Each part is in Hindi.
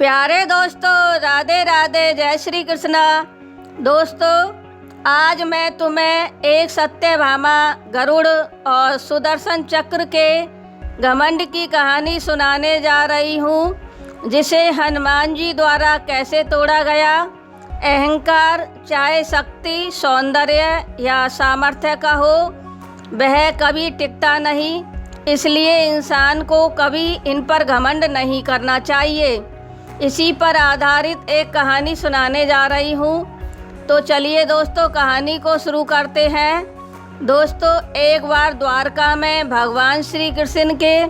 प्यारे दोस्तों, राधे राधे, जय श्री कृष्णा। दोस्तों, आज मैं तुम्हें एक सत्यभामा, गरुड़ और सुदर्शन चक्र के घमंड की कहानी सुनाने जा रही हूँ, जिसे हनुमान जी द्वारा कैसे तोड़ा गया। अहंकार, चाहे शक्ति, सौंदर्य या सामर्थ्य का हो, वह कभी टिकता नहीं। इसलिए इंसान को कभी इन पर घमंड नहीं करना चाहिए। इसी पर आधारित एक कहानी सुनाने जा रही हूँ। तो चलिए दोस्तों, कहानी को शुरू करते हैं। दोस्तों, एक बार द्वारका में भगवान श्री कृष्ण के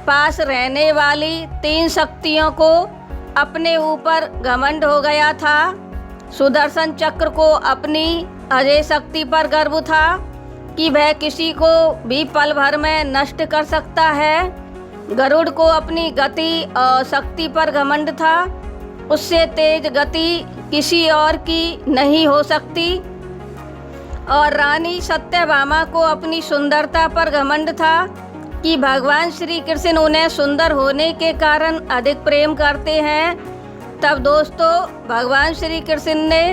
पास रहने वाली 3 शक्तियों को अपने ऊपर घमंड हो गया था। सुदर्शन चक्र को अपनी अजय शक्ति पर गर्व था कि वह किसी को भी पल भर में नष्ट कर सकता है। गरुड़ को अपनी गति और शक्ति पर घमंड था। उससे तेज गति किसी और की नहीं हो सकती। और रानी सत्यभामा को अपनी सुंदरता पर घमंड था कि भगवान श्री कृष्ण उन्हें सुंदर होने के कारण अधिक प्रेम करते हैं। तब दोस्तों, भगवान श्री कृष्ण ने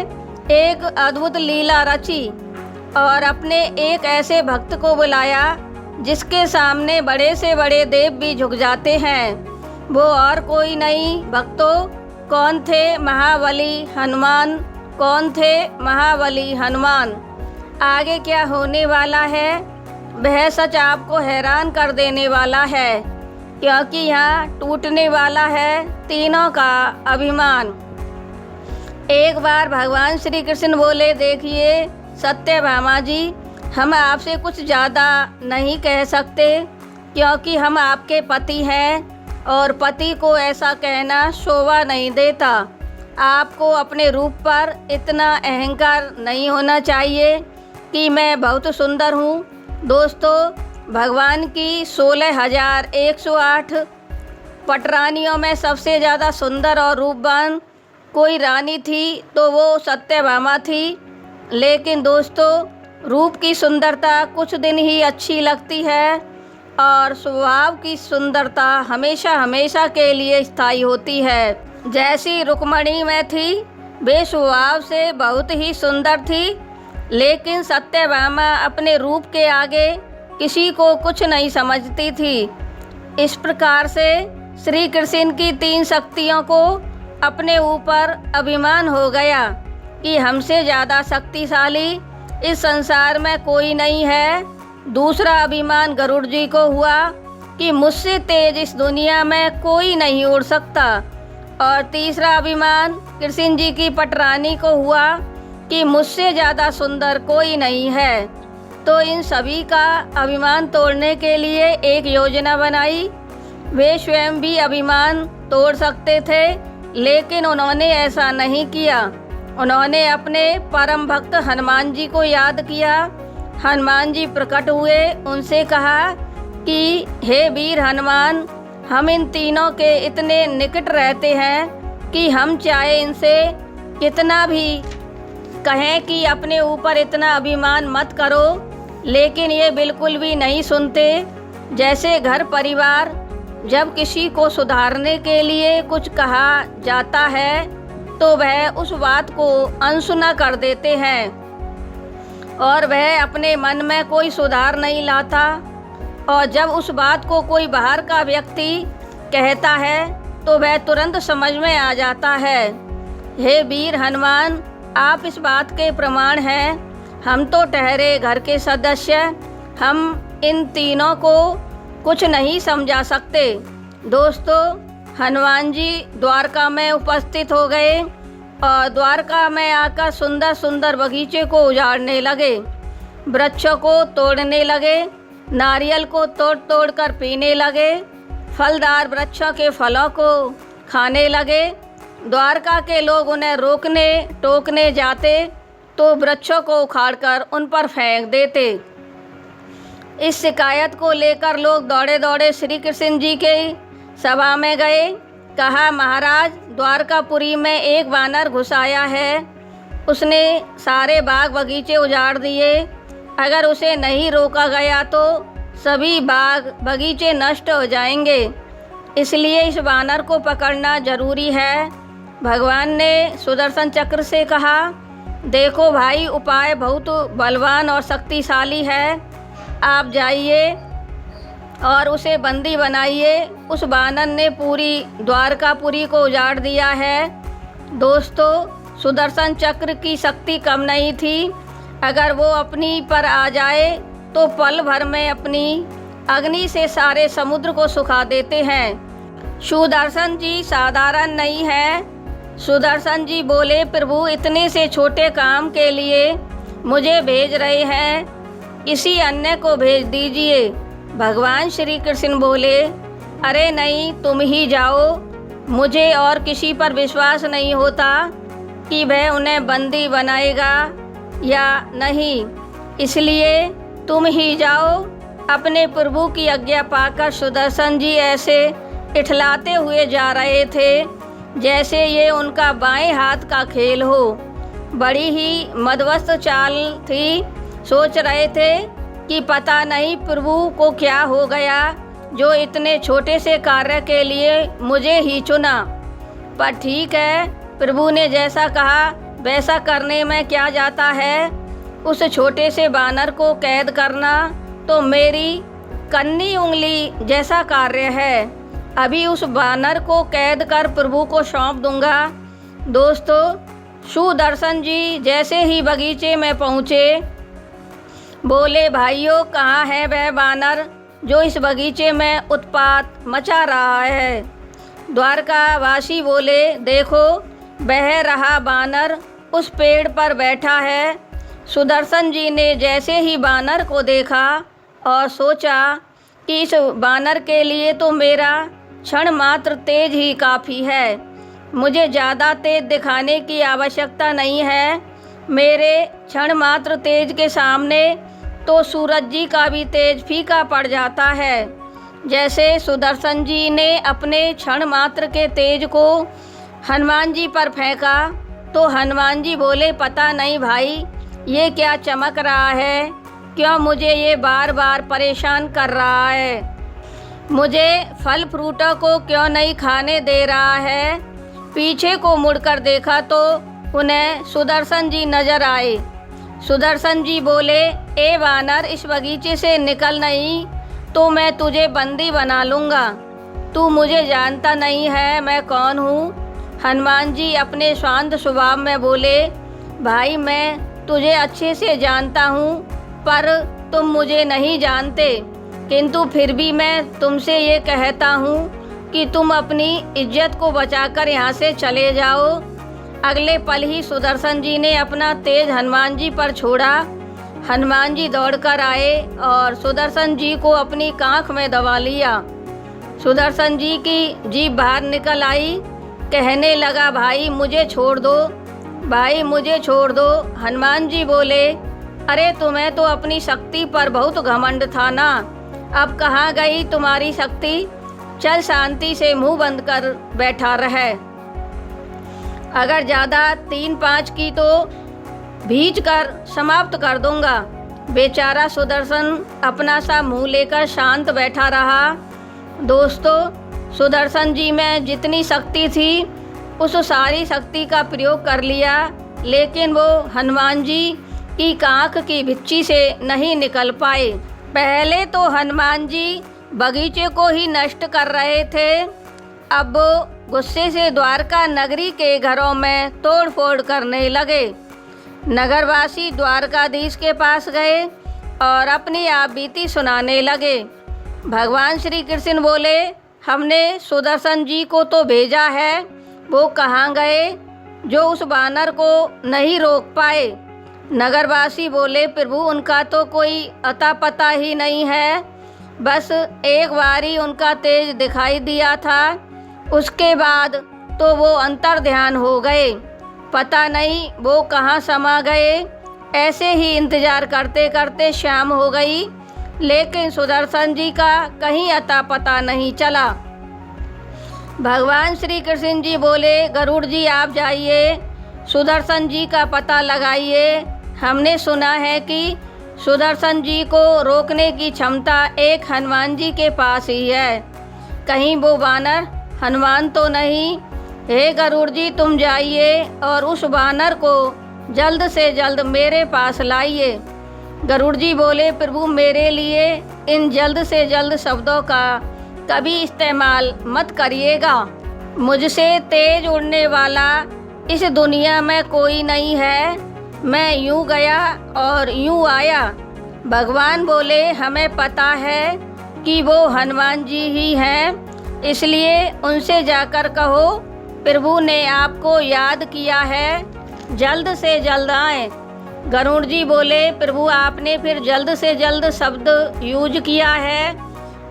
एक अद्भुत लीला रची और अपने एक ऐसे भक्त को बुलाया जिसके सामने बड़े से बड़े देव भी झुक जाते हैं। वो और कोई नहीं, भक्तों, कौन थे? महाबली हनुमान। कौन थे? महाबली हनुमान। आगे क्या होने वाला है, वह सच आपको हैरान कर देने वाला है, क्योंकि यहाँ टूटने वाला है तीनों का अभिमान। एक बार भगवान श्री कृष्ण बोले, देखिए सत्यभामा जी, हम आपसे कुछ ज़्यादा नहीं कह सकते, क्योंकि हम आपके पति हैं और पति को ऐसा कहना शोभा नहीं देता। आपको अपने रूप पर इतना अहंकार नहीं होना चाहिए कि मैं बहुत सुंदर हूँ। दोस्तों, भगवान की 16,108 पटरानियों में सबसे ज़्यादा सुंदर और रूपवान कोई रानी थी तो वो सत्यभामा थी। लेकिन दोस्तों, रूप की सुंदरता कुछ दिन ही अच्छी लगती है और स्वभाव की सुंदरता हमेशा हमेशा के लिए स्थायी होती है। जैसी रुक्मणी में थी, वे स्वभाव से बहुत ही सुंदर थी, लेकिन सत्यभामा अपने रूप के आगे किसी को कुछ नहीं समझती थी। इस प्रकार से श्री कृष्ण की 3 शक्तियों को अपने ऊपर अभिमान हो गया कि हमसे ज़्यादा शक्तिशाली इस संसार में कोई नहीं है। दूसरा अभिमान गरुड़ जी को हुआ कि मुझसे तेज इस दुनिया में कोई नहीं उड़ सकता। और तीसरा अभिमान कृष्ण जी की पटरानी को हुआ कि मुझसे ज़्यादा सुंदर कोई नहीं है। तो इन सभी का अभिमान तोड़ने के लिए एक योजना बनाई। वे स्वयं भी अभिमान तोड़ सकते थे, लेकिन उन्होंने ऐसा नहीं किया। उन्होंने अपने परम भक्त हनुमान जी को याद किया। हनुमान जी प्रकट हुए, उनसे कहा कि हे वीर हनुमान, हम इन तीनों के इतने निकट रहते हैं कि हम चाहे इनसे कितना भी कहें कि अपने ऊपर इतना अभिमान मत करो, लेकिन ये बिल्कुल भी नहीं सुनते। जैसे घर परिवार जब किसी को सुधारने के लिए कुछ कहा जाता है तो वह उस बात को अनसुना कर देते हैं और वह अपने मन में कोई सुधार नहीं लाता। और जब उस बात को कोई बाहर का व्यक्ति कहता है तो वह तुरंत समझ में आ जाता है। हे वीर हनुमान, आप इस बात के प्रमाण हैं। हम तो ठहरे घर के सदस्य, हम इन तीनों को कुछ नहीं समझा सकते। दोस्तों, हनुमान जी द्वारका में उपस्थित हो गए और द्वारका में आकर सुंदर सुंदर बगीचे को उजाड़ने लगे, वृक्षों को तोड़ने लगे, नारियल को तोड़ तोड़ कर पीने लगे, फलदार वृक्षों के फलों को खाने लगे। द्वारका के लोग उन्हें रोकने टोकने जाते तो वृक्षों को उखाड़कर उन पर फेंक देते। इस शिकायत को लेकर लोग दौड़े दौड़े श्री कृष्ण जी के सभा में गए। कहा, महाराज, द्वारकापुरी में एक वानर घुस आया है। उसने सारे बाग बगीचे उजाड़ दिए। अगर उसे नहीं रोका गया तो सभी बाग बगीचे नष्ट हो जाएंगे। इसलिए इस वानर को पकड़ना जरूरी है। भगवान ने सुदर्शन चक्र से कहा, देखो भाई, उपाय बहुत बलवान और शक्तिशाली है। आप जाइए और उसे बंदी बनाइए। उस वानर ने पूरी द्वारकापुरी को उजाड़ दिया है। दोस्तों, सुदर्शन चक्र की शक्ति कम नहीं थी। अगर वो अपनी पर आ जाए तो पल भर में अपनी अग्नि से सारे समुद्र को सुखा देते हैं। सुदर्शन जी साधारण नहीं है। सुदर्शन जी बोले, प्रभु इतने से छोटे काम के लिए मुझे भेज रहे हैं, किसी अन्य को भेज दीजिए। भगवान श्री कृष्ण बोले, अरे नहीं, तुम ही जाओ। मुझे और किसी पर विश्वास नहीं होता कि वह उन्हें बंदी बनाएगा या नहीं, इसलिए तुम ही जाओ। अपने प्रभु की आज्ञा पाकर सुदर्शन जी ऐसे इठलाते हुए जा रहे थे जैसे ये उनका बाएं हाथ का खेल हो। बड़ी ही मदमस्त चाल थी। सोच रहे थे कि पता नहीं प्रभु को क्या हो गया जो इतने छोटे से कार्य के लिए मुझे ही चुना। पर ठीक है, प्रभु ने जैसा कहा वैसा करने में क्या जाता है। उस छोटे से बानर को कैद करना तो मेरी कन्नी उंगली जैसा कार्य है। अभी उस बानर को कैद कर प्रभु को सौंप दूंगा। दोस्तों, सुदर्शन जी जैसे ही बगीचे में पहुँचे, बोले, भाइयों, कहाँ है वह बानर जो इस बगीचे में उत्पात मचा रहा है। द्वारकावासी बोले, देखो, बह रहा बानर उस पेड़ पर बैठा है। सुदर्शन जी ने जैसे ही बानर को देखा और सोचा कि इस बानर के लिए तो मेरा क्षण मात्र तेज ही काफ़ी है, मुझे ज़्यादा तेज दिखाने की आवश्यकता नहीं है। मेरे क्षण मात्र तेज के सामने तो सूरज जी का भी तेज फीका पड़ जाता है। जैसे सुदर्शन जी ने अपने क्षण मात्र के तेज को हनुमान जी पर फेंका तो हनुमान जी बोले, पता नहीं भाई, ये क्या चमक रहा है, क्यों मुझे ये बार बार परेशान कर रहा है, मुझे फल फ्रूटों को क्यों नहीं खाने दे रहा है। पीछे को मुड़कर देखा तो उन्हें सुदर्शन जी नजर आए। सुदर्शन जी बोले, ए वानर, इस बगीचे से निकल नहीं तो मैं तुझे बंदी बना लूँगा। तू मुझे जानता नहीं है मैं कौन हूँ। हनुमान जी अपने शांत स्वभाव में बोले, भाई, मैं तुझे अच्छे से जानता हूँ, पर तुम मुझे नहीं जानते, किंतु फिर भी मैं तुमसे ये कहता हूँ कि तुम अपनी इज्जत को बचाकर यहाँ से चले जाओ। अगले पल ही सुदर्शन जी ने अपना तेज हनुमान जी पर छोड़ा। हनुमान जी दौड़कर आए और सुदर्शन जी को अपनी कांख में दबा लिया। सुदर्शन जी की जीभ बाहर निकल आई। कहने लगा, भाई मुझे छोड़ दो, भाई मुझे छोड़ दो। हनुमान जी बोले, अरे तुम्हें तो अपनी शक्ति पर बहुत घमंड था ना, अब कहाँ गई तुम्हारी शक्ति। चल शांति से मुंह बंद कर बैठा रहे, अगर ज़्यादा 3-5 की तो भींच कर समाप्त कर दूंगा। बेचारा सुदर्शन अपना सा मुंह लेकर शांत बैठा रहा। दोस्तों, सुदर्शन जी में जितनी शक्ति थी उस सारी शक्ति का प्रयोग कर लिया, लेकिन वो हनुमान जी की कांख की भिच्ची से नहीं निकल पाए। पहले तो हनुमान जी बगीचे को ही नष्ट कर रहे थे, अब वो गुस्से से द्वारका नगरी के घरों में तोड़ फोड़ करने लगे। नगरवासी द्वारकाधीश के पास गए और अपनी आप बीती सुनाने लगे। भगवान श्री कृष्ण बोले, हमने सुदर्शन जी को तो भेजा है, वो कहाँ गए जो उस बानर को नहीं रोक पाए। नगरवासी बोले, प्रभु उनका तो कोई अता पता ही नहीं है, बस एक बारी उनका तेज दिखाई दिया था, उसके बाद तो वो अंतर ध्यान हो गए, पता नहीं वो कहाँ समा गए। ऐसे ही इंतज़ार करते करते शाम हो गई, लेकिन सुदर्शन जी का कहीं अता पता नहीं चला। भगवान श्री कृष्ण जी बोले, गरुड़ जी आप जाइए, सुदर्शन जी का पता लगाइए। हमने सुना है कि सुदर्शन जी को रोकने की क्षमता एक हनुमान जी के पास ही है। कहीं वो वानर हनुमान तो नहीं। हे गरुड़ जी, तुम जाइए और उस वानर को जल्द से जल्द मेरे पास लाइए। गरुड़ जी बोले, प्रभु मेरे लिए इन जल्द से जल्द शब्दों का कभी इस्तेमाल मत करिएगा। मुझसे तेज उड़ने वाला इस दुनिया में कोई नहीं है। मैं यूं गया और यूं आया। भगवान बोले, हमें पता है कि वो हनुमान जी ही हैं, इसलिए उनसे जाकर कहो प्रभु ने आपको याद किया है, जल्द से जल्द आए। गरुड़ जी बोले, प्रभु आपने फिर जल्द से जल्द शब्द यूज किया है।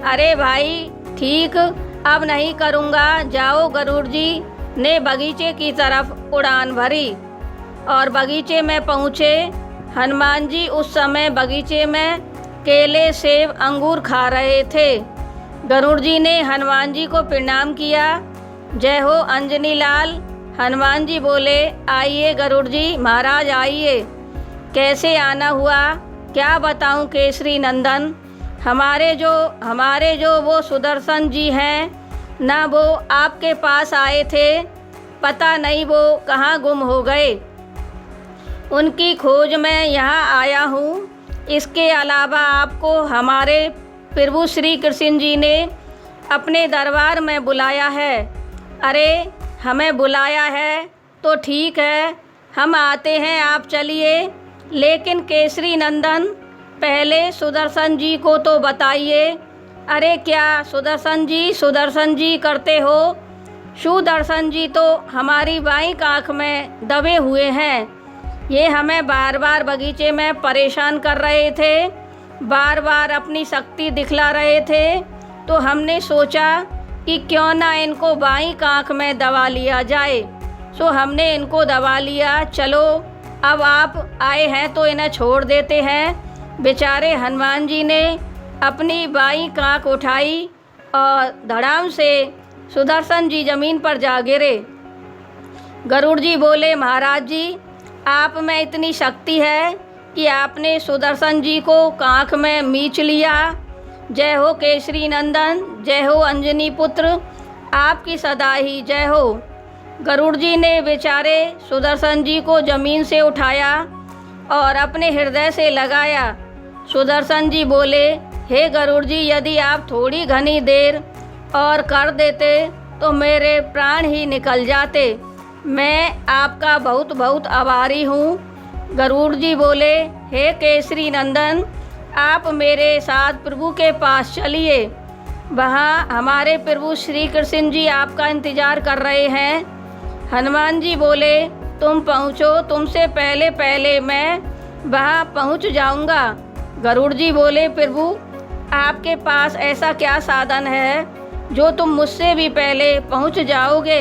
अरे भाई ठीक, अब नहीं करूँगा, जाओ। गरुड़ जी ने बगीचे की तरफ उड़ान भरी और बगीचे में पहुँचे। हनुमान जी उस समय बगीचे में केले, सेब, अंगूर खा रहे थे। गरुड़ जी ने हनुमान जी को प्रणाम किया। जय हो अंजनी लाल। हनुमान जी बोले, आइए गरुड़ जी महाराज आइए। कैसे आना हुआ, क्या बताऊं केसरी नंदन। हमारे जो वो सुदर्शन जी हैं ना, वो आपके पास आए थे, पता नहीं वो कहाँ गुम हो गए। उनकी खोज में यहाँ आया हूँ। इसके अलावा आपको हमारे प्रभु श्री कृष्ण जी ने अपने दरबार में बुलाया है। अरे हमें बुलाया है तो ठीक है, हम आते हैं, आप चलिए। लेकिन केसरी नंदन पहले सुदर्शन जी को तो बताइए। अरे क्या सुदर्शन जी करते हो? सुदर्शन जी तो हमारी बाईं आँख में दबे हुए हैं। ये हमें बार बार बगीचे में परेशान कर रहे थे, बार बार अपनी शक्ति दिखला रहे थे। तो हमने सोचा कि क्यों ना इनको बाईं आँख में दबा लिया जाए। सो हमने इनको दबा लिया। चलो अब आप आए हैं तो इन्हें छोड़ देते हैं। बेचारे हनुमान जी ने अपनी बाईं आँख उठाई और धड़ाम से सुदर्शन जी जमीन पर जा गिरे। गरुड़ जी बोले, महाराज जी आप में इतनी शक्ति है कि आपने सुदर्शन जी को आँख में मीच लिया। जय हो केसरी नंदन, जय हो अंजनी पुत्र, आपकी सदा ही जय हो। गरुड़ जी ने बेचारे सुदर्शन जी को जमीन से उठाया और अपने हृदय से लगाया। सुदर्शन जी बोले, हे गरुड़ जी, यदि आप थोड़ी घनी देर और कर देते तो मेरे प्राण ही निकल जाते। मैं आपका बहुत बहुत आभारी हूँ। गरुड़ जी बोले, हे केसरी नंदन, आप मेरे साथ प्रभु के पास चलिए। वहाँ हमारे प्रभु श्री कृष्ण जी आपका इंतज़ार कर रहे हैं। हनुमान जी बोले, तुम पहुँचो, तुमसे पहले पहले मैं वहाँ पहुँच जाऊँगा। गरुड़ जी बोले, प्रभु आपके पास ऐसा क्या साधन है जो तुम मुझसे भी पहले पहुँच जाओगे?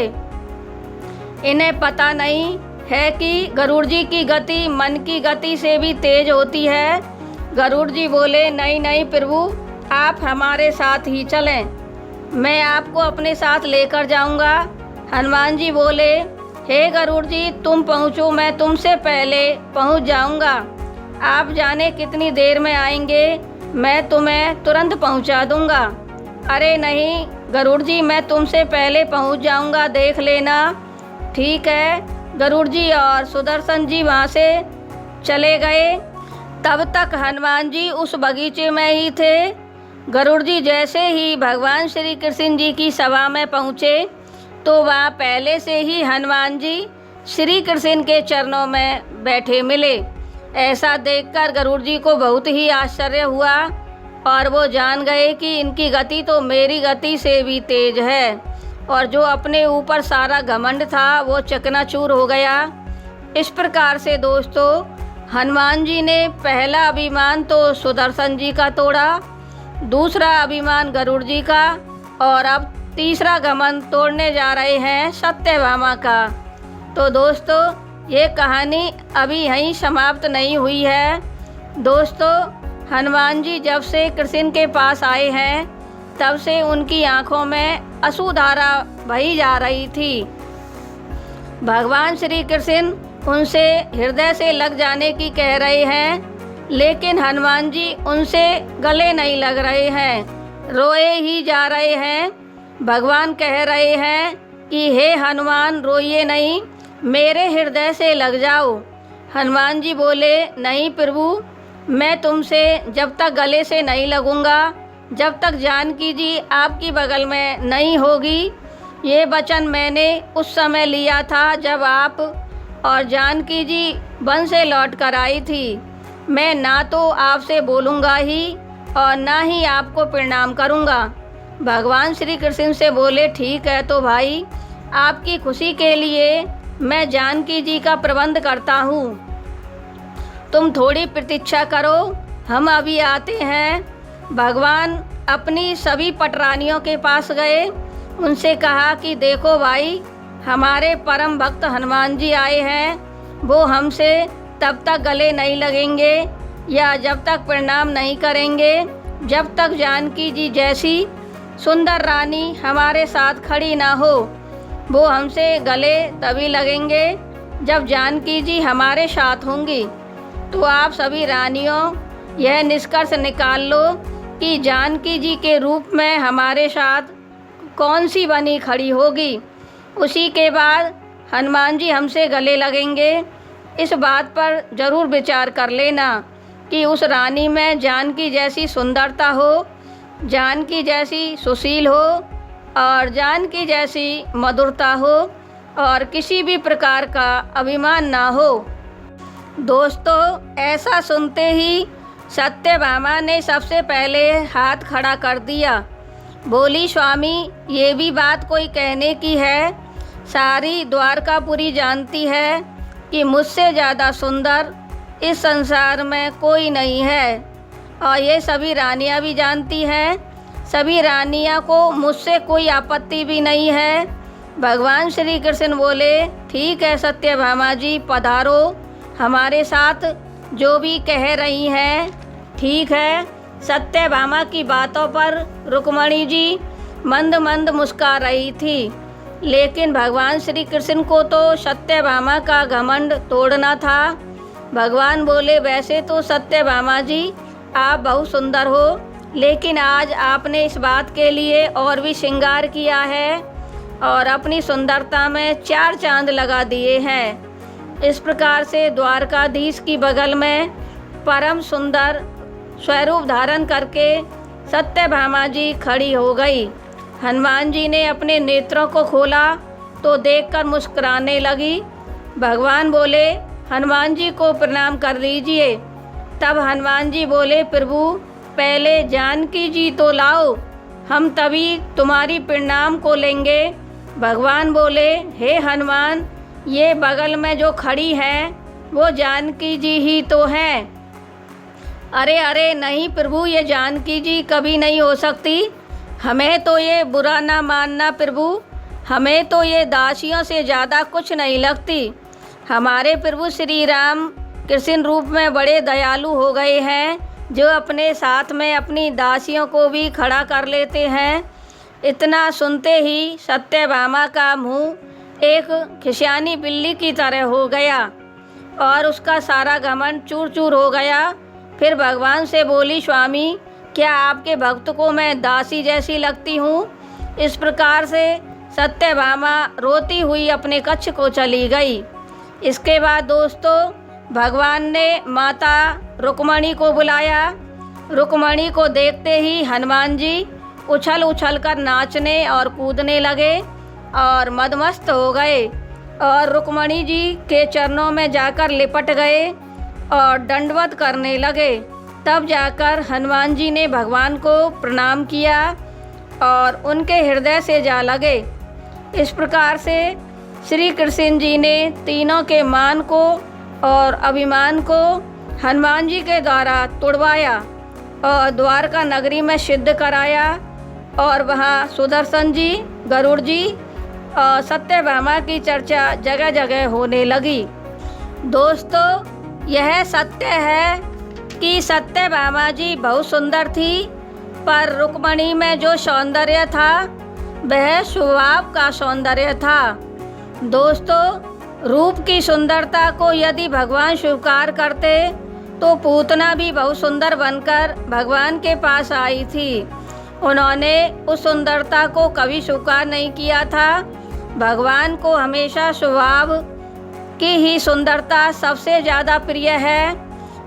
इन्हें पता नहीं है कि गरुड़ जी की गति मन की गति से भी तेज होती है। गरुड़ जी बोले, नहीं नहीं प्रभु, आप हमारे साथ ही चलें, मैं आपको अपने साथ लेकर जाऊंगा। हनुमान जी बोले, हे गरुड़ जी तुम पहुँचो, मैं तुमसे पहले पहुँच जाऊंगा। आप जाने कितनी देर में आएंगे, मैं तुम्हें तुरंत पहुँचा दूंगा। अरे नहीं गरुड़ जी, मैं तुमसे पहले पहुँच जाऊंगा, देख लेना। ठीक है। गरुड़ जी और सुदर्शन जी वहाँ से चले गए। तब तक हनुमान जी उस बगीचे में ही थे। गरुड़ जी जैसे ही भगवान श्री कृष्ण जी की सभा में पहुँचे तो वहाँ पहले से ही हनुमान जी श्री कृष्ण के चरणों में बैठे मिले। ऐसा देखकर गरुड़ जी को बहुत ही आश्चर्य हुआ और वो जान गए कि इनकी गति तो मेरी गति से भी तेज है और जो अपने ऊपर सारा घमंड था वो चकनाचूर हो गया। इस प्रकार से दोस्तों, हनुमान जी ने पहला अभिमान तो सुदर्शन जी का तोड़ा, दूसरा अभिमान गरुड़ जी का और अब तीसरा घमंड तोड़ने जा रहे हैं सत्यभामा का। तो दोस्तों, ये कहानी अभी यहीं समाप्त नहीं हुई है। दोस्तों, हनुमान जी जब से कृष्ण के पास आए हैं तब से उनकी आंखों में अश्रुधारा बही जा रही थी। भगवान श्री कृष्ण उनसे हृदय से लग जाने की कह रहे हैं, लेकिन हनुमान जी उनसे गले नहीं लग रहे हैं, रोए ही जा रहे हैं। भगवान कह रहे हैं कि हे हनुमान रोइए नहीं, मेरे हृदय से लग जाओ। हनुमान जी बोले, नहीं प्रभु, मैं तुमसे जब तक गले से नहीं लगूंगा, जब तक जानकी जी आपकी बगल में नहीं होगी। ये वचन मैंने उस समय लिया था जब आप और जानकी जी वन से लौट कर आई थी। मैं ना तो आपसे बोलूँगा ही और ना ही आपको प्रणाम करूँगा। भगवान श्री कृष्ण से बोले, ठीक है तो भाई, आपकी खुशी के लिए मैं जानकी जी का प्रबंध करता हूँ, तुम थोड़ी प्रतीक्षा करो, हम अभी आते हैं। भगवान अपनी सभी पटरानियों के पास गए, उनसे कहा कि देखो भाई, हमारे परम भक्त हनुमान जी आए हैं, वो हमसे तब तक गले नहीं लगेंगे या जब तक प्रणाम नहीं करेंगे जब तक जानकी जी जैसी सुंदर रानी हमारे साथ खड़ी ना हो। वो हमसे गले तभी लगेंगे जब जानकी जी हमारे साथ होंगी। तो आप सभी रानियों यह निष्कर्ष निकाल लो कि जानकी जी के रूप में हमारे साथ कौन सी बनी खड़ी होगी, उसी के बाद हनुमान जी हमसे गले लगेंगे। इस बात पर ज़रूर विचार कर लेना कि उस रानी में जानकी जैसी सुंदरता हो, जानकी जैसी सुशील हो और जानकी जैसी मधुरता हो और किसी भी प्रकार का अभिमान ना हो। दोस्तों, ऐसा सुनते ही सत्यभामा ने सबसे पहले हाथ खड़ा कर दिया। बोली, स्वामी, ये भी बात कोई कहने की है? सारी द्वारकापुरी जानती है कि मुझसे ज़्यादा सुंदर इस संसार में कोई नहीं है और ये सभी रानियां भी जानती हैं। सभी रानियां को मुझसे कोई आपत्ति भी नहीं है। भगवान श्री कृष्ण बोले, ठीक है सत्यभामा जी, पधारो, हमारे साथ जो भी कह रही हैं ठीक है। सत्यभामा की बातों पर रुक्मणी जी मंद मंद मुस्कुरा रही थी, लेकिन भगवान श्री कृष्ण को तो सत्यभामा का घमंड तोड़ना था। भगवान बोले, वैसे तो सत्यभामा जी आप बहुत सुंदर हो, लेकिन आज आपने इस बात के लिए और भी श्रृंगार किया है और अपनी सुंदरता में 4 चांद लगा दिए हैं। इस प्रकार से द्वारकाधीश की बगल में परम सुंदर स्वरूप धारण करके सत्यभामा जी खड़ी हो गई। हनुमान जी ने अपने नेत्रों को खोला तो देखकर मुस्कुराने लगी। भगवान बोले, हनुमान जी को प्रणाम कर लीजिए। तब हनुमान जी बोले, प्रभु पहले जानकी जी तो लाओ, हम तभी तुम्हारी प्रणाम को लेंगे। भगवान बोले, हे हनुमान, ये बगल में जो खड़ी हैं वो जानकी जी ही तो हैं। अरे अरे नहीं प्रभु, ये जानकी जी कभी नहीं हो सकती, हमें तो ये बुरा ना मानना प्रभु, हमें तो ये दासियों से ज़्यादा कुछ नहीं लगती। हमारे प्रभु श्री राम कृष्ण रूप में बड़े दयालु हो गए हैं, जो अपने साथ में अपनी दासियों को भी खड़ा कर लेते हैं। इतना सुनते ही सत्यभामा का मुंह एक खिसियानी बिल्ली की तरह हो गया और उसका सारा घमंड चूर चूर हो गया। फिर भगवान से बोली, स्वामी, क्या आपके भक्त को मैं दासी जैसी लगती हूँ? इस प्रकार से सत्यभामा रोती हुई अपने कक्ष को चली गई। इसके बाद दोस्तों, भगवान ने माता रुक्मणी को बुलाया। रुक्मणी को देखते ही हनुमान जी उछल उछल कर नाचने और कूदने लगे और मदमस्त हो गए और रुक्मणी जी के चरणों में जाकर लिपट गए और दंडवत करने लगे। तब जाकर हनुमान जी ने भगवान को प्रणाम किया और उनके हृदय से जा लगे। इस प्रकार से श्री कृष्ण जी ने तीनों के मान को और अभिमान को हनुमान जी के द्वारा तुड़वाया और द्वारका नगरी में सिद्ध कराया और वहाँ सुदर्शन जी, गरुड़ जी और सत्यभामा की चर्चा जगह जगह होने लगी। दोस्तों, यह सत्य है कि सत्यभामा जी बहुत सुंदर थी, पर रुक्मणी में जो सौंदर्य था वह स्वभाव का सौंदर्य था। दोस्तों, रूप की सुंदरता को यदि भगवान स्वीकार करते तो पूतना भी बहुत सुंदर बनकर भगवान के पास आई थी। उन्होंने उस सुंदरता को कभी स्वीकार नहीं किया था। भगवान को हमेशा स्वभाव की ही सुंदरता सबसे ज़्यादा प्रिय है।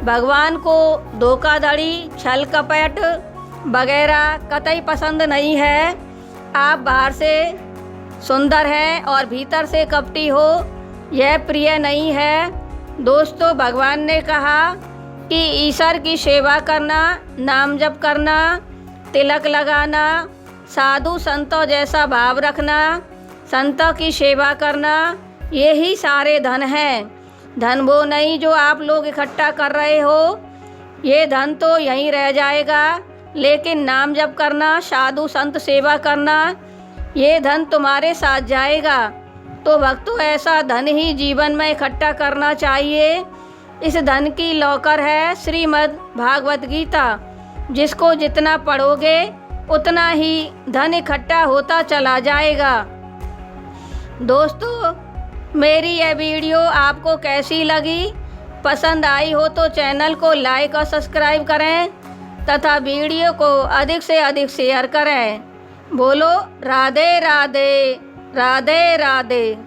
भगवान को धोखाधड़ी, छल कपट वगैरह कतई पसंद नहीं है। आप बाहर से सुंदर हैं और भीतर से कपटी हो, यह प्रिय नहीं है। दोस्तों, भगवान ने कहा कि ईश्वर की सेवा करना, नाम जप करना, तिलक लगाना, साधु संतों जैसा भाव रखना, संतों की सेवा करना, ये ही सारे धन हैं। धन वो नहीं जो आप लोग इकट्ठा कर रहे हो, ये धन तो यहीं रह जाएगा, लेकिन नाम जप करना, साधु संत सेवा करना, ये धन तुम्हारे साथ जाएगा। तो भक्तों, ऐसा धन ही जीवन में इकट्ठा करना चाहिए। इस धन की लौकर है श्रीमद् भागवत गीता, जिसको जितना पढ़ोगे उतना ही धन इकट्ठा होता चला जाएगा। दोस्तों, मेरी यह वीडियो आपको कैसी लगी? पसंद आई हो तो चैनल को लाइक और सब्सक्राइब करें तथा वीडियो को अधिक से अधिक शेयर करें। बोलो राधे राधे, राधे राधे।